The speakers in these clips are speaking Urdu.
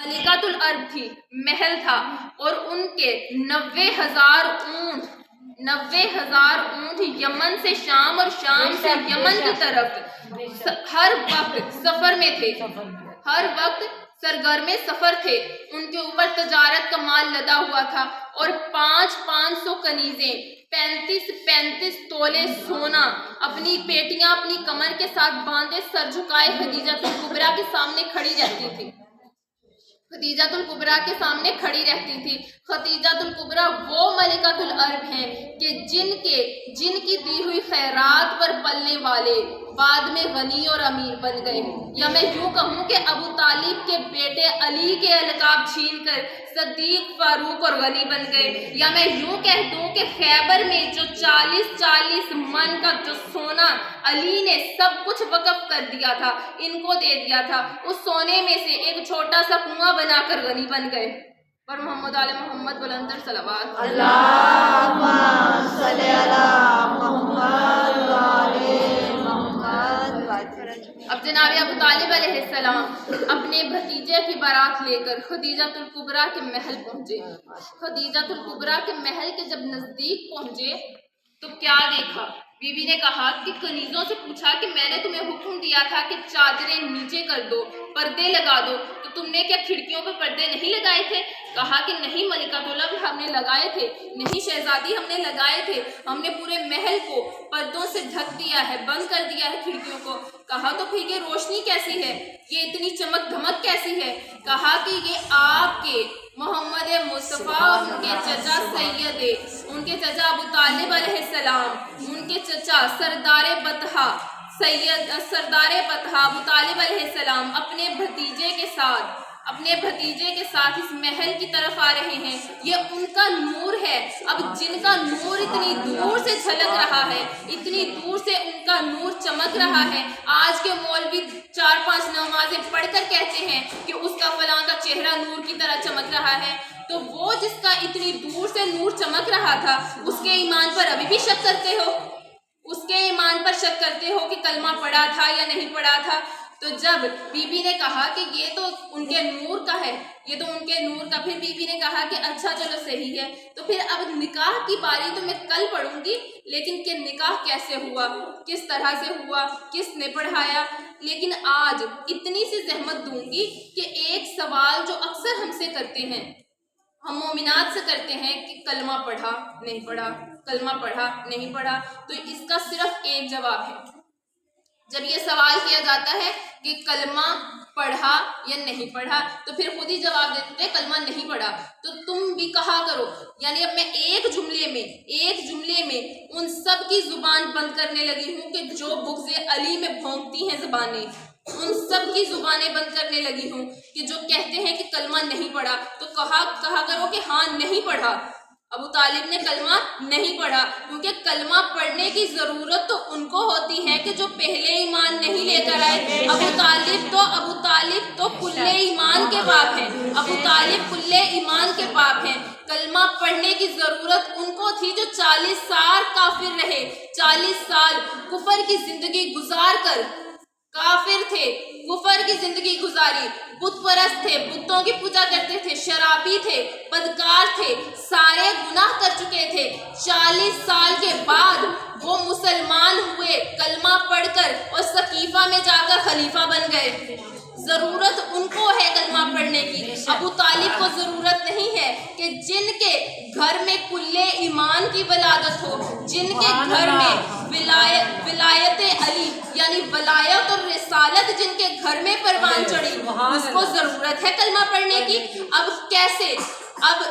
ملکۃ العرب تھی، محل تھا، اور ان کے 90,000 اونٹ یمن سے شام اور شام سے یمن کی طرف ہر وقت سفر میں تھے، ہر وقت سرگرم سفر تھے۔ ان کے اوپر تجارت کا مال لدا ہوا تھا، اور 500 کنیزیں، 35 تولے سونا، اپنی پیٹیاں اپنی کمر کے ساتھ باندھے سر جھکائے خدیجہ الکبریٰ کے سامنے کھڑی رہتی تھی۔ خدیجہ الکبریٰ کے سامنے کھڑی رہتی تھی۔ خدیجہ الکبریٰ وہ ملکۃ العرب ہیں کہ جن کی دی ہوئی خیرات پر پلنے والے بعد میں غنی اور امیر بن گئے، یا میں یوں کہوں کہ ابو طالب کے بیٹے علی کے القاب چھین کر صدیق، فاروق اور غنی بن گئے، یا میں یوں کہہ دوں کہ خیبر میں جو 40 من کا جو سونا علی نے سب کچھ وقف کر دیا تھا، ان کو دے دیا تھا، اس سونے میں سے ایک چھوٹا سا کنواں بنا کر غنی بن گئے۔ اور محمد علی محمد بلندر صلوات۔ اللہم صلی علی محمد وعلی محمد۔ اب جناب ابو طالب علیہ السلام اپنے بھتیجے کی بارات لے کر خدیجہ الکبریٰ کے محل پہنچے۔ خدیجہ الکبریٰ کے محل کے جب نزدیک پہنچے تو کیا دیکھا؟ بی بی نے کہا کہ کنیزوں سے پوچھا کہ میں نے تمہیں حکم دیا تھا کہ چادریں نیچے کر دو، پردے لگا دو، تو تم نے کیا کھڑکیوں پہ پردے نہیں لگائے تھے؟ کہا کہ نہیں ملکۃ العرب، ہم نے لگائے تھے، نہیں شہزادی ہم نے لگائے تھے، ہم نے پورے محل کو پردوں سے ڈھک دیا ہے، بند کر دیا ہے کھڑکیوں کو۔ کہا تو پھر یہ روشنی کیسی ہے، یہ اتنی چمک دھمک کیسی ہے؟ کہا کہ یہ آپ کے محمد مصطفیٰ اور ان کے چچا سید، ان کے چچا ابو طالب علیہ السلام، ان کے چچا سردار بطحہ ابو طالب علیہ السلام اپنے بھتیجے کے ساتھ اس محل کی طرف آ رہے ہیں۔ یہ ان کا نور ہے۔ اب جن کا نور اتنی دور سے جھلک رہا ہے، اتنی دور سے ان کا نور چمک رہا ہے، آج کے مولوی 4-5 نمازیں پڑھ کر کہتے ہیں کہ اس کا فلاں کا چہرہ نور کی طرح چمک رہا ہے، تو وہ جس کا اتنی دور سے نور چمک رہا تھا، اس کے ایمان پر ابھی بھی شک کرتے ہو؟ اس کے ایمان پر شک کرتے ہو کہ کلمہ پڑھا تھا یا نہیں پڑھا تھا؟ تو جب بی بی نے کہا کہ یہ تو ان کے نور کا ہے، یہ تو ان کے نور کا، پھر بی بی نے کہا کہ اچھا چلو صحیح ہے، تو پھر اب نکاح کی باری تو میں کل پڑھوں گی، لیکن کہ نکاح کیسے ہوا، کس طرح سے ہوا، کس نے پڑھایا، لیکن آج اتنی سی زحمت دوں گی کہ ایک سوال جو اکثر ہم سے کرتے ہیں، ہم مومنات سے کرتے ہیں کہ کلمہ پڑھا نہیں پڑھا، کلمہ پڑھا نہیں پڑھا، تو اس کا صرف ایک جواب ہے۔ جب یہ سوال کیا جاتا ہے کہ کلمہ پڑھا یا نہیں پڑھا، تو پھر خود ہی جواب دیتے ہیں کلمہ نہیں پڑھا، تو تم بھی کہا کرو، یعنی اب میں ایک جملے میں ان سب کی زبان بند کرنے لگی ہوں کہ جو بغض علی میں بھونکتی ہیں زبانیں، ان سب کی زبانیں بند کرنے لگی ہوں کہ جو کہتے ہیں کہ کلمہ نہیں پڑھا، تو کہا کرو کہ ہاں نہیں پڑھا، ابو طالب نے کلمہ نہیں پڑھا، کیونکہ کلمہ پڑھنے کی ضرورت تو ان کو ہوتی ہے کہ جو پہلے ایمان نہیں لے کر آئے۔ ابو طالب تو کلے ایمان کے باپ ہیں، ابو طالب کلے ایمان کے باپ ہیں۔ کلمہ پڑھنے کی ضرورت ان کو تھی جو 40 سال کافر رہے، 40 سال کفر کی زندگی گزار کر کافر تھے، کفر کی زندگی گزاری، بت پرست تھے، بتوں کی پوجا کرتے تھے، شرابی تھے، بدکار تھے، سارے گناہ کر چکے تھے۔ 40 سال کے بعد وہ مسلمان ہوئے، کلمہ پڑھ کر، اور سقیفہ میں جا کر خلیفہ بن گئے۔ ضرورت ان کو ہے کلمہ پڑھنے کی، ابو طالب کو ضرورت نہیں ہے کہ جن کے گھر میں کلے ایمان کی ولادت ہو، جن کے گھر میں ولایت علی یعنی ولایت اور رسالت جن کے گھر میں پروان چڑھی، اس کو ضرورت ہے کلمہ پڑھنے کی۔ اب کیسے؟ اب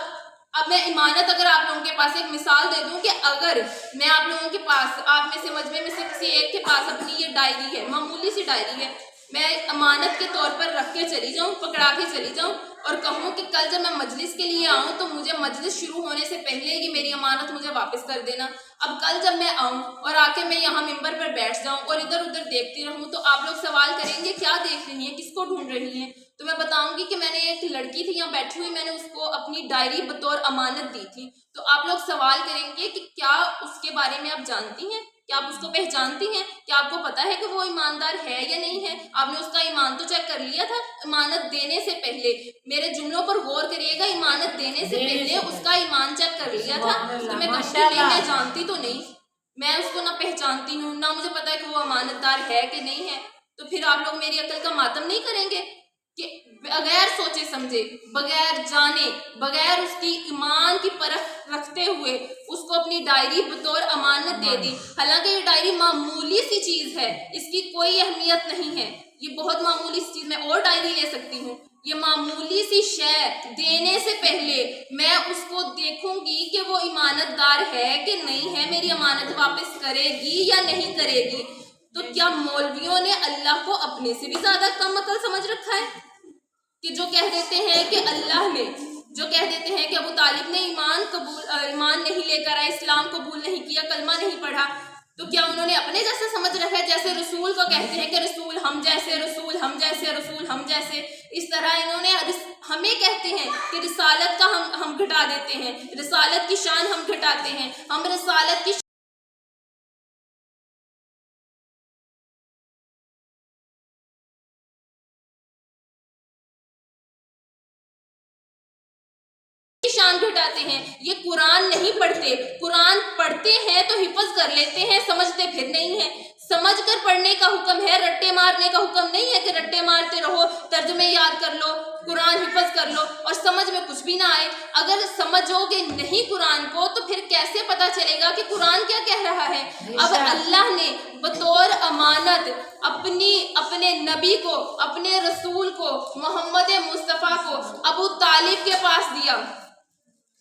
میں امانت اگر آپ لوگوں کے پاس ایک مثال دے دوں کہ اگر میں آپ لوگوں کے پاس، آپ میں سے مجمع میں سے کسی ایک کے پاس اپنی یہ ڈائری ہے، معمولی سی ڈائری ہے، میں امانت کے طور پر رکھ کے چلی جاؤں، پکڑا کے چلی جاؤں، اور کہوں کہ کل جب میں مجلس کے لیے آؤں تو مجھے مجلس شروع ہونے سے پہلے یہ میری امانت مجھے واپس کر دینا۔ اب کل جب میں آؤں اور آ کے میں یہاں ممبر پر بیٹھ جاؤں اور ادھر ادھر دیکھتی رہوں، تو آپ لوگ سوال کریں گے کیا دیکھ رہی ہیں، کس کو ڈھونڈ رہی ہیں؟ تو میں بتاؤں گی کہ میں نے ایک لڑکی تھی یہاں بیٹھی ہوئی، میں نے اس کو اپنی ڈائری بطور امانت دی تھی۔ تو آپ لوگ سوال کریں گے کہ کیا اس کے بارے میں آپ جانتی ہیں کیا آپ اس کو پہچانتی ہیں؟ کیا آپ کو پتا ہے کہ وہ ایماندار ہے یا نہیں ہے؟ آپ نے اس کا ایمان تو چیک کر لیا تھا امانت دینے سے پہلے؟ میرے جملوں پر غور کریے گا، امانت دینے سے پہلے اس کا ایمان چیک کر لیا تھا کہ میں کرتی نہیں، میں جانتی تو نہیں، میں اس کو نہ پہچانتی ہوں، نہ مجھے پتا ہے کہ وہ امانت دار ہے کہ نہیں ہے، تو پھر آپ لوگ میری عقل کا ماتم نہیں کریں گے کہ بغیر سوچے سمجھے، بغیر جانے، بغیر اس کی ایمان کی پرکھ رکھتے ہوئے اس کو اپنی ڈائری بطور امانت دے دی؟ حالانکہ یہ ڈائری معمولی سی چیز ہے، اس کی کوئی اہمیت نہیں ہے، یہ بہت معمولی سی چیز، میں اور ڈائری لے سکتی ہوں، یہ معمولی سی شے دینے سے پہلے میں اس کو دیکھوں گی کہ وہ امانت دار ہے کہ نہیں ہے، میری امانت واپس کرے گی یا نہیں کرے گی۔ تو کیا مولویوں نے اللہ کو اپنے سے بھی زیادہ کم عقل سمجھ رکھا ہے کہ جو کہہ دیتے ہیں کہ اللہ نے، جو کہہ دیتے ہیں کہ ابو طالب نے ایمان نہیں لے کر آئے، اسلام قبول نہیں کیا، کلمہ نہیں پڑھا، تو کیا انہوں نے اپنے جیسا سمجھ رکھا ہے؟ جیسے رسول کو کہتے ہیں کہ رسول ہم جیسے، رسول ہم جیسے، رسول ہم جیسے، اس طرح انہوں نے ہمیں کہتے ہیں کہ رسالت کا ہم گھٹا دیتے ہیں، رسالت کی شان ہم گھٹاتے ہیں، ہم رسالت کی شان گھٹاتے ہیں۔ یہ قرآن نہیں پڑھتے، قرآن پڑھتے ہیں تو حفظ کر لیتے ہیں، سمجھتے پھر نہیں ہیں۔ سمجھ کر پڑھنے کا حکم ہے، رٹے مارنے کا حکم نہیں ہے کہ رٹے مارتے رہو، ترجمے یاد کر لو، قرآن حفظ کر لو اور سمجھ میں کچھ بھی نہ آئے۔ اگر سمجھو گے نہیں قرآن کو تو پھر کیسے پتا چلے گا کہ قرآن کیا کہہ رہا ہے؟ اب اللہ نے بطور امانت اپنے نبی کو، اپنے رسول کو، محمد مصطفیٰ کو ابو طالب کے پاس دیا،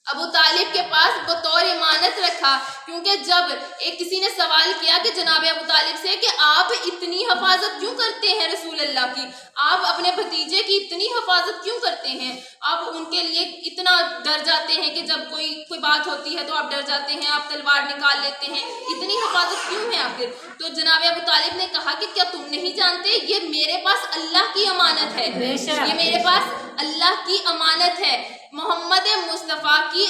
ابو طالب کے پاس بطور امانت رکھا، کیونکہ جب کسی نے سوال کیا کہ جناب ابو طالب سے کہ آپ اتنی حفاظت کیوں کرتے ہیں رسول اللہ کی، آپ اپنے بھتیجے کی اتنی حفاظت کیوں کرتے ہیں، آپ ان کے لیے اتنا ڈر جاتے ہیں کہ جب کوئی بات ہوتی ہے تو آپ ڈر جاتے ہیں، آپ تلوار نکال لیتے ہیں، اتنی حفاظت کیوں ہے آخر؟ تو جناب ابو طالب نے کہا کہ کیا تم نہیں جانتے یہ میرے پاس اللہ کی امانت ہے، یہ میرے پاس اللہ کی امانت ہے، محمد مصطفیٰ کی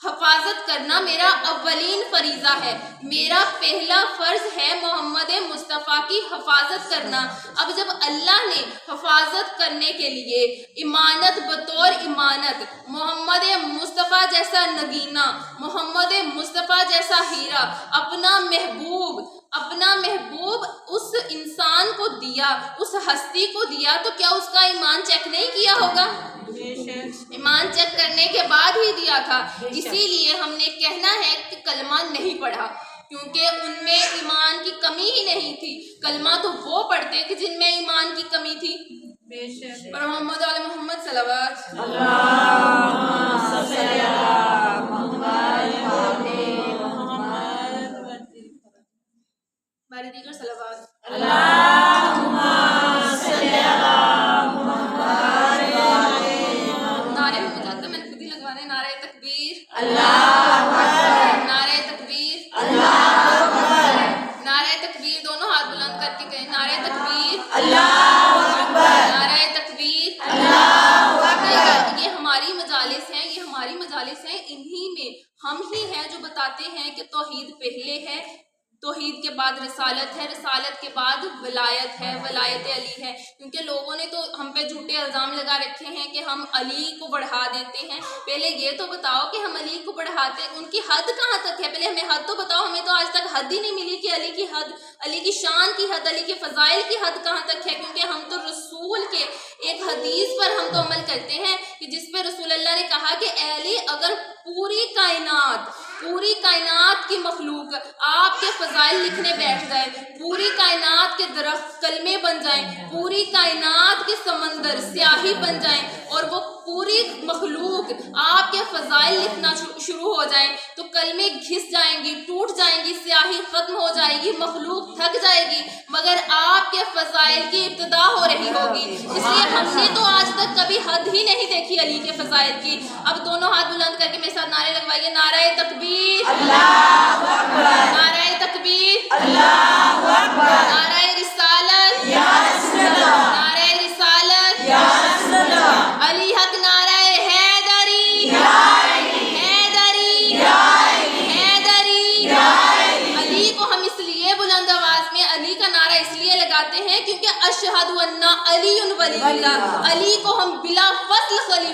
حفاظت کرنا میرا اولین فریضہ ہے، میرا پہلا فرض ہے محمد مصطفیٰ کی حفاظت کرنا۔ اب جب اللہ نے حفاظت کرنے کے لیے امانت بطور امانت محمد مصطفیٰ جیسا نگینہ، محمد مصطفیٰ جیسا ہیرا، اپنا محبوب اس انسان کو دیا، اس ہستی کو دیا، تو کیا اس کا ایمان چیک نہیں کیا ہوگا؟ ایمان چیک کرنے کے بعد ہی دیا تھا۔ اسی لیے ہم نے کہنا ہے کہ کلمہ نہیں پڑھا، کیونکہ ان میں ایمان کی کمی ہی نہیں تھی۔ کلمہ تو وہ پڑھتے کہ جن میں ایمان کی کمی تھی۔ اور محمد علی محمد صلوات اللہم صلی علی محمد بارے دیگر صلوات اللہم صلی علی محمد نعرے میں مجھے میں نے خود ہی لگوانے، نعرہ تکبیر، اللہ اکبر، نعرہ تکبیر، اللہ اکبر، نعرہ تکبیر، دونوں ہاتھ بلند کر کے کہیں نعرہ تکبیر، اللہ اکبر، نعرہ تکبیر، اللہ اکبر۔ یہ ہماری مجالس ہیں، یہ ہماری مجالس ہیں، انہی میں ہم ہی ہیں جو بتاتے ہیں کہ توحید پہلے ہے، توحید کے بعد رسالت ہے، رسالت کے بعد ولایت ہے، ولایت علی ہے، کیونکہ لوگوں نے تو ہم پہ جھوٹے الزام لگا رکھے ہیں کہ ہم علی کو بڑھا دیتے ہیں۔ پہلے یہ تو بتاؤ کہ ہم علی کو بڑھاتے، ان کی حد کہاں تک ہے؟ پہلے ہمیں حد تو بتاؤ، ہمیں تو آج تک حد ہی نہیں ملی کہ علی کی حد، علی کی شان کی حد، علی کے فضائل کی حد کہاں تک ہے؟ کیونکہ ہم تو رسول کے ایک حدیث پر ہم تو عمل کرتے ہیں کہ جس پہ رسول اللہ نے کہا کہ اے علی اگر پوری کائنات کی مخلوق آپ کے فضائل لکھنے بیٹھ جائے، پوری کائنات کے درخت کلمے بن جائیں، پوری کائنات کے سمندر سیاہی بن جائیں اور وہ پوری مخلوق آپ کے فضائل لکھنا شروع ہو جائیں تو کلمے گھس جائیں گی، ٹوٹ جائیں گی، سیاہی ختم ہو جائے گی، مخلوق تھک جائے گی، مگر آپ کے فضائل کی ابتدا ہو رہی ہوگی۔ اس لیے ہم نے تو آج تک کبھی حد ہی نہیں دیکھی علی کے فضائل کی۔ اب دونوں ہاتھ بلند کر کے میرے ساتھ نعرے لگوائیے، نعرہ تکبیر، اللہ اکبر، نعرہ تکبیر، اللہ اکبر، نعرہ رسالت، یا رسول اللہ، نعرہ رسالت، یا رسول اللہ، علی حق، نعرہ حیدری، یا علی، حیدری، یا علی، حیدری۔ یا علی۔ علی کو ہم اس لیے